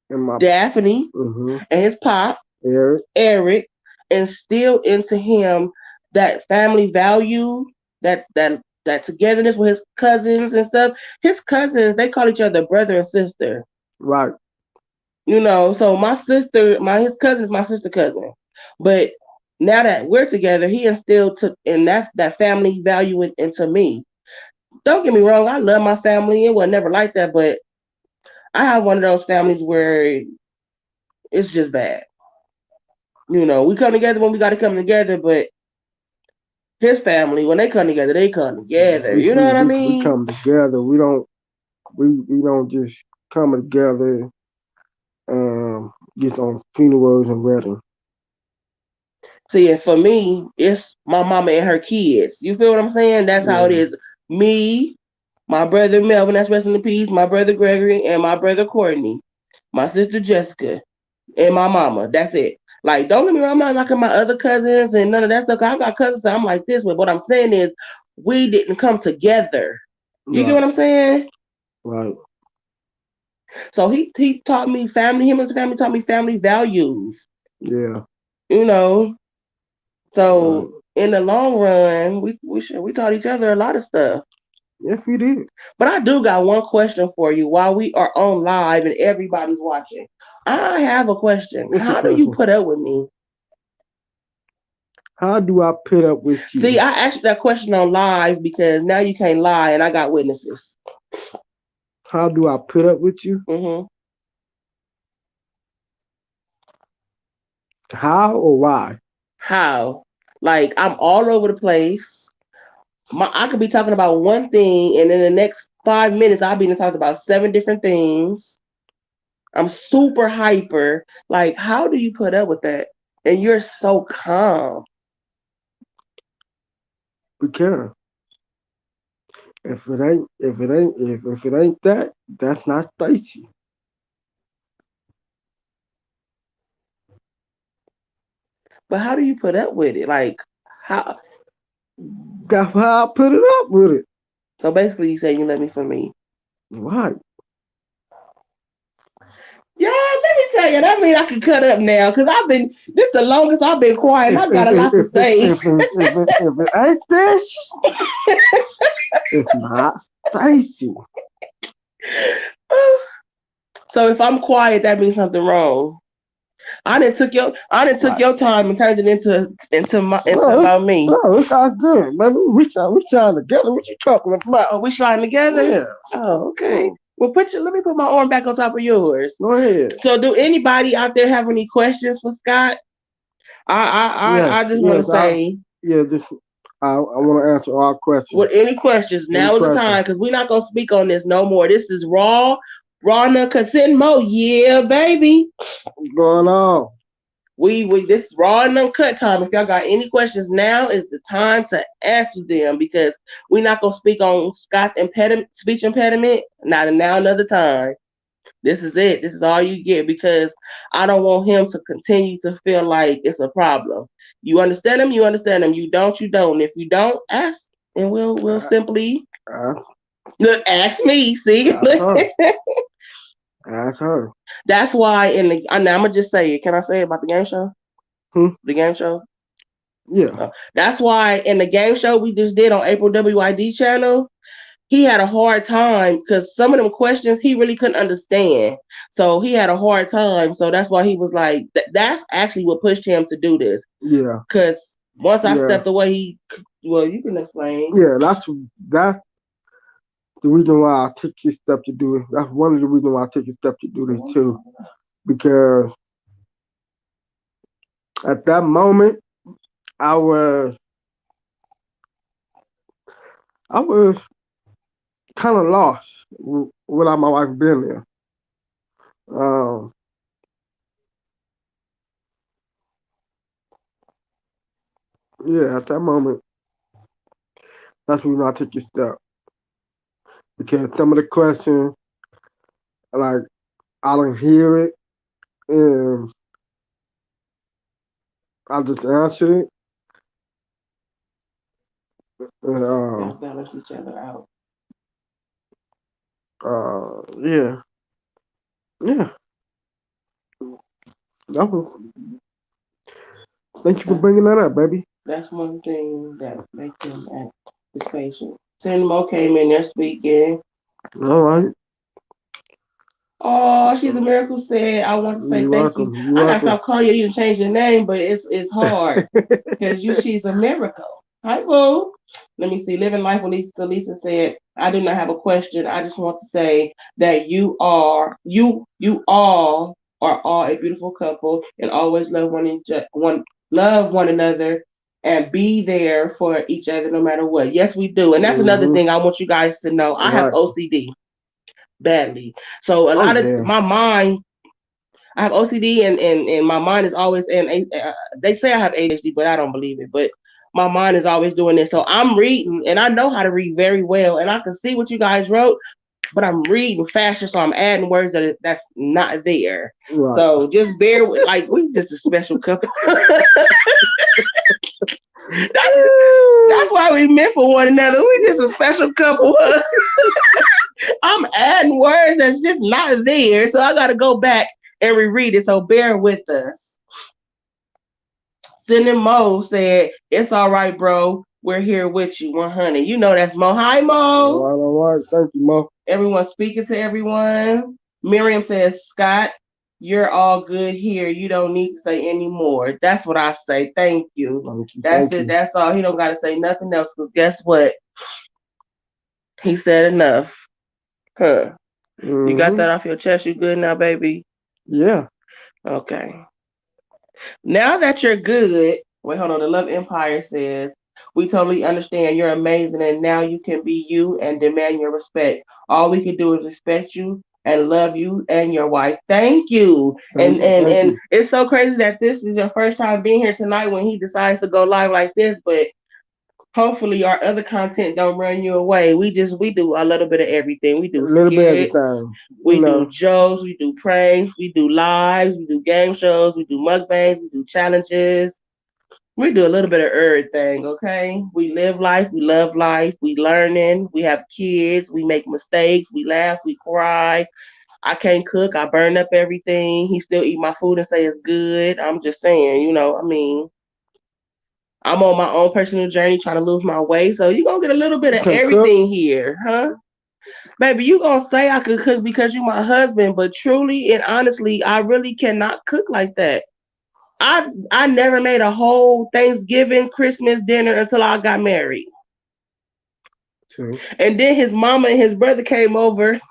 And my Daphne, mm-hmm. and his pop, Eric. Eric, instilled into him that family value, that togetherness with his cousins and stuff. His cousins, they call each other brother and sister. Right. So my sister, his cousin is my sister cousin. But now that we're together, he instilled and that family value into me. Don't get me wrong, I love my family. It was never like that, but I have one of those families where it's just bad. We come together when we got to come together, but his family, when they come together, they come together. We You know we what I we, we mean? come together. We don't just come together. Just on funerals and weddings. See, and for me, it's my mama and her kids. You feel what I'm saying? That's how it Yeah, is. Me, my brother Melvin, that's resting in peace, my brother Gregory, and my brother Courtney, my sister Jessica, and my mama. That's it. Like, don't get me wrong, I'm not knocking my other cousins and none of that stuff. I got cousins that I'm like this, but what I'm saying is we didn't come together. You get right, what I'm saying? right, So he taught me family, him and his family taught me family values, yeah, you know. right. So in the long run, we taught each other a lot of stuff. Yes, we did. But I do got one question for you while we are on live and everybody's watching. I have a question. What's your How do you question? put up with me? How do I put up with See, you? I asked you that question on live because now you can't lie and I got witnesses. How do I put up with you? hmm How or why? How? Like I'm all over the place. I could be talking about one thing and in the next 5 minutes I'll be talking about seven different things. I'm super hyper. Like, how do you put up with that? And you're so calm. Because if it ain't that, that's not Stacy. But how do you put up with it? Like, how? That's how I put it up with it. So basically, you say you love me for me. Right. Yeah, let me tell you, that means I can cut up now because this the longest I've been quiet and If I've got if a lot to if if say. if it ain't this, it's not Stacy. So if I'm quiet, that means something wrong. I didn't took Right. your time and turned it into No, about me. it's all good, baby. We trying together. What you talking Oh, about? we sliding together? Yeah. Oh, okay. Oh, Well, let me put my arm back on top of yours. go ahead. So, do anybody out there have any questions for Scott? Yes, I just want yes. to say, This. I want to answer all questions. with any questions, Any now is the questions? time because we're not gonna speak on this no more. This is raw no consent mode. Yeah, baby. What's going on? We this is raw and uncut time. If y'all got any questions, now is the time to answer them because we're not gonna speak on Scott's speech impediment. Not now, another time. This is it. This is all you get because I don't want him to continue to feel like it's a problem. You understand him, you understand him. You don't, you don't. If you don't, ask and we'll Uh, simply uh, look ask me. See? ask her. Ask her. That's why I'm gonna just say it. Can I say it about the game show? Hmm? The game show? Yeah. That's why in the game show we just did on April WYD channel, he had a hard time because some of them questions he really couldn't understand. So he had a hard time. So that's why he was like, that's actually what pushed him to do this. Yeah. Because once I Yeah. stepped away, well, you can explain. Yeah. That's the reason why I took this step to do it. That's one of the reasons why I took this step to do this too. Because at that moment, I was I was kind of lost without my wife being there. Um, yeah, at that moment, that's when I took this step because some of the questions, like I don't hear it, and I just answered it. And, Balance each other out. yeah, yeah. That was, thank you for bringing that up, baby. That's one thing that makes him act is patient. Cinema came in there speaking. All right, Oh, she's a miracle. Said I want to say you're thank you. welcome. You're I gotta welcome. stop calling you. You change your name, but it's hard because she's a miracle. Hi, boo. Let me see. Living life with Lisa said, I do not have a question. I just want to say that you all are all a beautiful couple and always love one another and be there for each other no matter what. Yes, we do. And that's another Hmm. thing I want you guys to know. I have Right. OCD badly. So a Oh lot of yeah. my mind I have OCD and my mind is always they say I have ADHD, but I don't believe it. But my mind is always doing this. So I'm reading and I know how to read very well and I can see what you guys wrote, but I'm reading faster, so I'm adding words that's not there. Right. So just bear with like we just a special couple. That's why we meant for one another. We just a special couple. I'm adding words that's just not there, so I got to go back and reread it. So bear with us. Cindy Mo said, "It's all right, bro. We're here with you, 100." You know that's Mo. Hi, Mo. All right. Thank you, Mo. Everyone speaking to everyone. Miriam says, "Scott, you're all good here. You don't need to say any more." That's what I say. Thank you. Thank you. That's Thank it. you. That's all. He don't got to say nothing else because guess what? He said enough. Huh. You got that off your chest? You good now, baby? Yeah. Okay. Now that you're good, wait, hold on. The Love Empire says, we totally understand you're amazing and now you can be you and demand your respect. All we can do is respect you and love you and your wife. Thank you. Thank And you. it's so crazy that this is your first time being here tonight when he decides to go live like this, but hopefully our other content don't run you away. We do a little bit of everything. We do A little bit of skits, everything. we do jokes, we do pranks, we do lives, we do game shows, we do mukbangs, we do challenges. We do a little bit of everything, okay? We live life, we love life, we learning, we have kids, we make mistakes, we laugh, we cry. I can't cook, I burn up everything. He still eat my food and say it's good. I'm just saying, I mean, I'm on my own personal journey trying to lose my weight. So you're gonna get a little bit of everything here, huh? Baby, you gonna say I could cook because you my husband, but truly and honestly, I really cannot cook like that. I never made a whole Thanksgiving, Christmas dinner until I got married. True. And then his mama and his brother came over and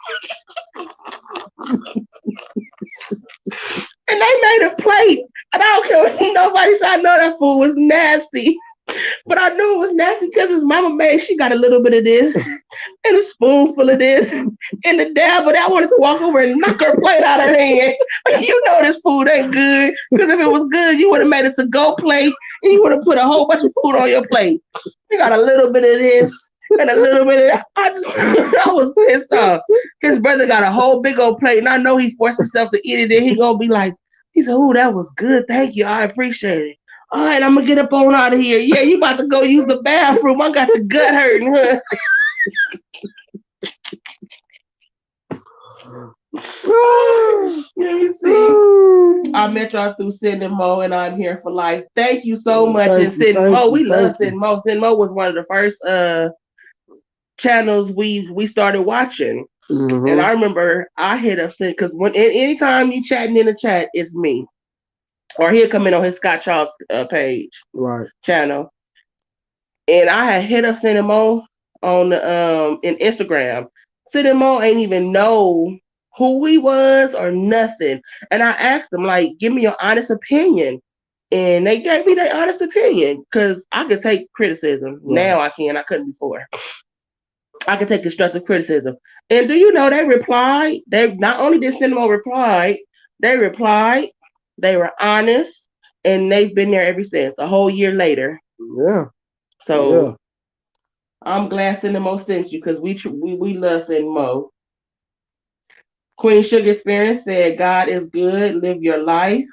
they made a plate. And I don't care what nobody said. I know that food was nasty. But I knew it was nasty because his mama made, she got a little bit of this and a spoonful of this and the dab, but I wanted to walk over and knock her plate out of her hand. You know this food ain't good because if it was good, you would have made it to go plate and you would have put a whole bunch of food on your plate. You got a little bit of this and a little bit of that. I was pissed off. His brother got a whole big old plate and I know he forced himself to eat it and he gonna be like, he said, "Oh, that was good. Thank you. I appreciate it. All right, I'm gonna get up on out of here. Yeah, you about to go use the bathroom. I got the gut hurting, huh?" Let me see. I met y'all through Cindy Mo, and I'm here for life. Thank you so much. And Cindy Mo, we love Cindy Mo. Cindy Mo was one of the first channels we started watching. Mm-hmm. And I remember I hit up Cindy because anytime you chatting in the chat, it's me. Or he'll come in on his Scott Charles page, right, channel, and I had hit up Cindy Mo on in Instagram. Cindy Mo ain't even know who we was or nothing, and I asked them like, "Give me your honest opinion," and they gave me their honest opinion because I could take criticism. Right. Now I can. I couldn't before. I could take constructive criticism, and do you know they replied? They not only did Cindy Mo reply, they replied. They were honest, and they've been there ever since. A whole year later. Yeah. So yeah. I'm glad Cindy Mo sent you because we love Cindy Mo. Queen Sugar Experience said, "God is good. Live your life.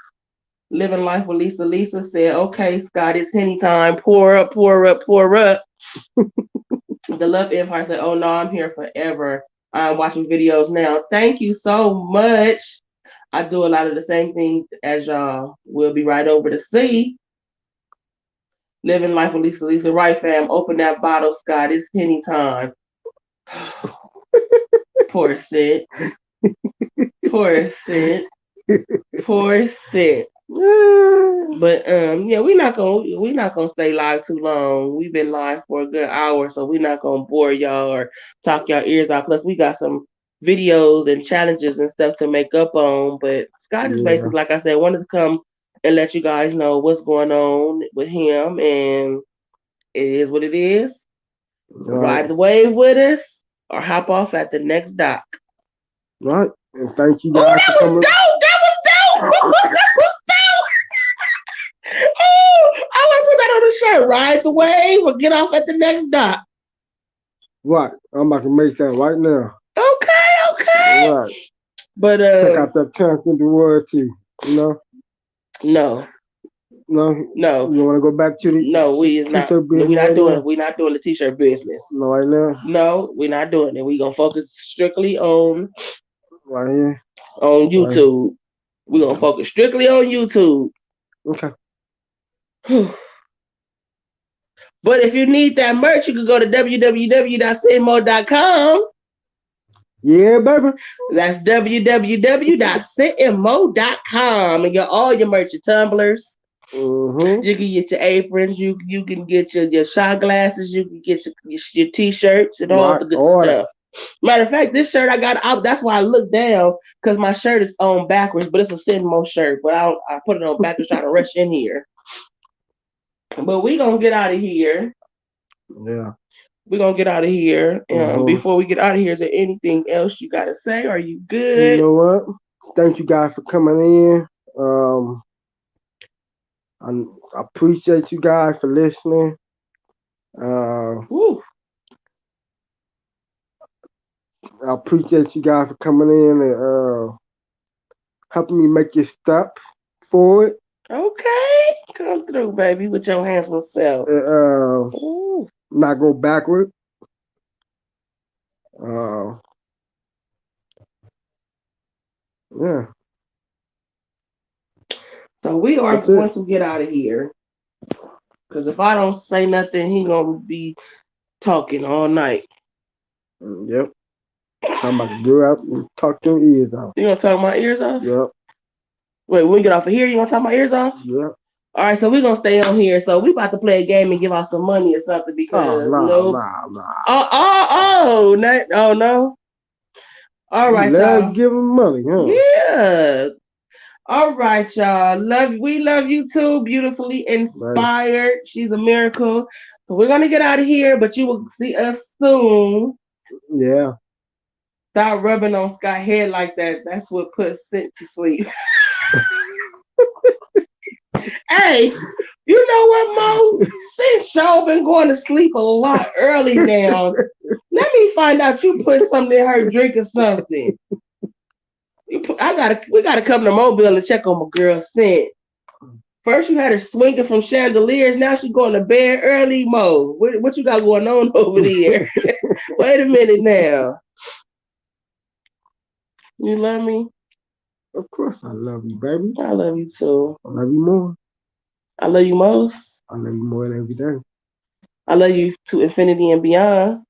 Living life with Lisa." Lisa said, "Okay, Scott, it's Henny time. Pour up, pour up, pour up." The Love Empire said, "Oh no, I'm here forever. I'm watching videos now." Thank you so much. I do a lot of the same things as y'all. We'll be right over to see. Living life with Lisa. Lisa, right, fam? Open that bottle, Scott. It's Henny time. Poor Sid. Poor Sid. Poor Sid. But yeah, we're not gonna stay live too long. We've been live for a good hour, so we're not gonna bore y'all or talk y'all ears out. Plus, we got some videos and challenges and stuff to make up on. But Scott is basically, like I said, wanted to come and let you guys know what's going on with him, and it is what it is. Ride the wave with us or hop off at the next dock. Right. And thank you guys. Oh, that was dope. That was dope. Oh, I want to put that on the shirt. Ride the wave or get off at the next dock. Right. I'm about to make that right now. Okay. Right. But Check out that Terrence in the World too. You know? No. No. You want to go back to the t-shirt business? We're not doing the t-shirt business. No, right now. No, we're not doing it. We're gonna focus strictly on right here on YouTube. Right. We're gonna focus strictly on YouTube. Okay. But if you need that merch, you can go to www.sitandmo.com. Yeah, baby. That's www.sitandmo.com and get all your merch, your tumblers. Mm-hmm. You can get your aprons. You can get your shot glasses. You can get your t-shirts and all the good stuff. Matter of fact, this shirt I got out. That's why I look down because my shirt is on backwards, but it's a Sit and Mo shirt. But I put it on backwards trying to rush in here. But we gonna get out of here. Yeah. We're gonna get out of here. Before we get out of here, is there anything else you gotta say? Are you good? You know what? Thank you guys for coming in. I appreciate you guys for listening. I appreciate you guys for coming in and helping me make this step forward. Okay, come through, baby, with your handsome self. Not go backward. Yeah. So we are going to get out of here. Because if I don't say nothing, he gonna be talking all night. Yep. I'm about to go out and talk your ears off. You gonna talk my ears off? Yep. Wait, when we get off of here, you gonna talk my ears off? Yep. All right, so we're gonna stay on here. So we about to play a game and give out some money or something because no. Oh no. All right, y'all. Give them money, huh? Yeah. All right, y'all. We love you too. Beautifully inspired. Right. She's a miracle. So we're gonna get out of here, but you will see us soon. Yeah. Stop rubbing on Scott's head like that. That's what puts Sit to sleep. Hey, you know what, Mo? Sit show been going to sleep a lot early now. Let me find out you put something in her drink or something. We gotta come to Mobile and check on my girl Scent. First you had her swinging from chandeliers, now she's going to bed early. Mo, what you got going on over there? Wait a minute now. You love me? Of course I love you, baby. I love you too. I love you more. I love you most. I love you more than every day. I love you to infinity and beyond.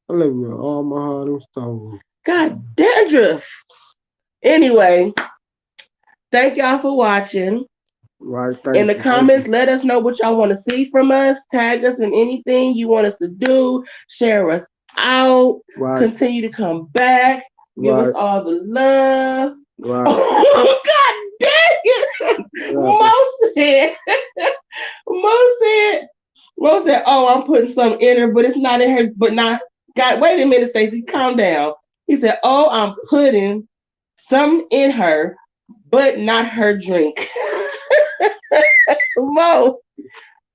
I love you with all my heart and soul. God, dandruff. Anyway, thank y'all for watching. Right. In the comments, let us know what y'all want to see from us. Tag us in anything you want us to do. Share us out. Right. Continue to come back. Give us all the love. Right. Oh, God dang it. Mo said, oh, I'm putting some in her, but it's not in her, but not. God, wait a minute, Stacey, calm down. He said, oh, I'm putting some in her, but not her drink. Mo,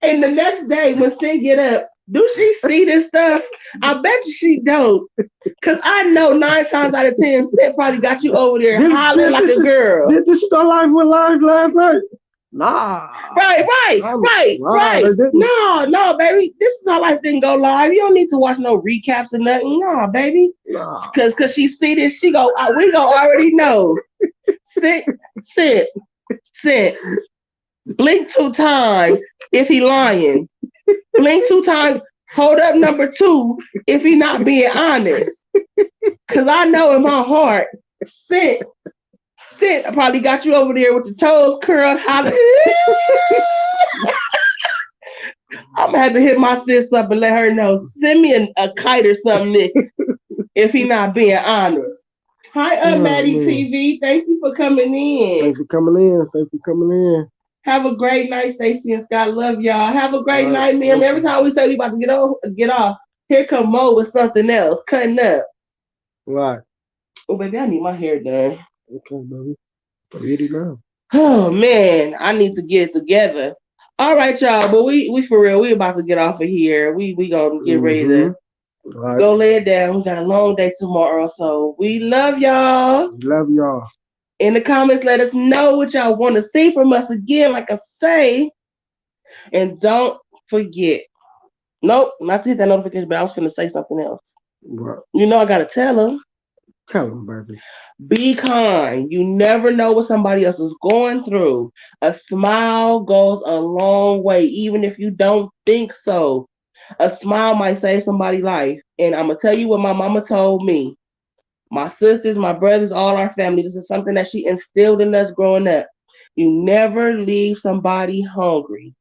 and the next day when Sin get up, do she see this stuff? I bet you she don't. Because I know 9 times out of 10, Sin probably got you over there hollering like a girl. Did she go live last night? Nah. Right. No, baby. This is how life didn't go live. You don't need to watch no recaps or nothing. No, baby. Nah. Cause she see this, we gonna already know. Sit. Blink 2 times if he lying. Blink 2 times. Hold up number 2 if he not being honest. Cause I know in my heart, Sit probably got you over there with the toes curled, hollering. I'm gonna have to hit my sis up and let her know. Send me a kite or something if he not being honest. Hi, Maddie TV. Thank you for coming in. Thanks for coming in. Have a great night, Stacey and Scott. Love y'all. Have a great night, Miriam. Every time we say we about to get off, here come Mo with something else, cutting up. Right. Oh, baby, I need my hair done. Okay, baby. Really love. Oh man, I need to get it together. All right, y'all, but we for real, we about to get off of here. We gonna get ready Mm-hmm. to Right. go lay it down. We got a long day tomorrow, so we love y'all. Love y'all. In the comments, let us know what y'all want to see from us again, like I say. And don't forget. Nope, not to hit that notification, but I was gonna say something else. Right. You know I gotta tell them. Tell them, baby. Be kind. You never know what somebody else is going through. A smile goes a long way, even if you don't think so. A smile might save somebody's life. And I'm gonna tell you what my mama told me. My sisters, my brothers, all our family. This is something that she instilled in us growing up. You never leave somebody hungry.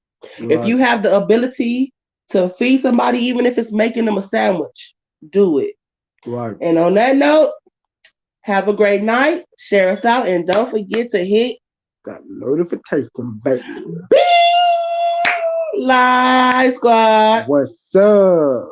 If Right. you have the ability to feed somebody, even if it's making them a sandwich, do it. Right. And on that note, have a great night. Share us out and don't forget to hit That notification, baby. Bing! Live Squad. What's up?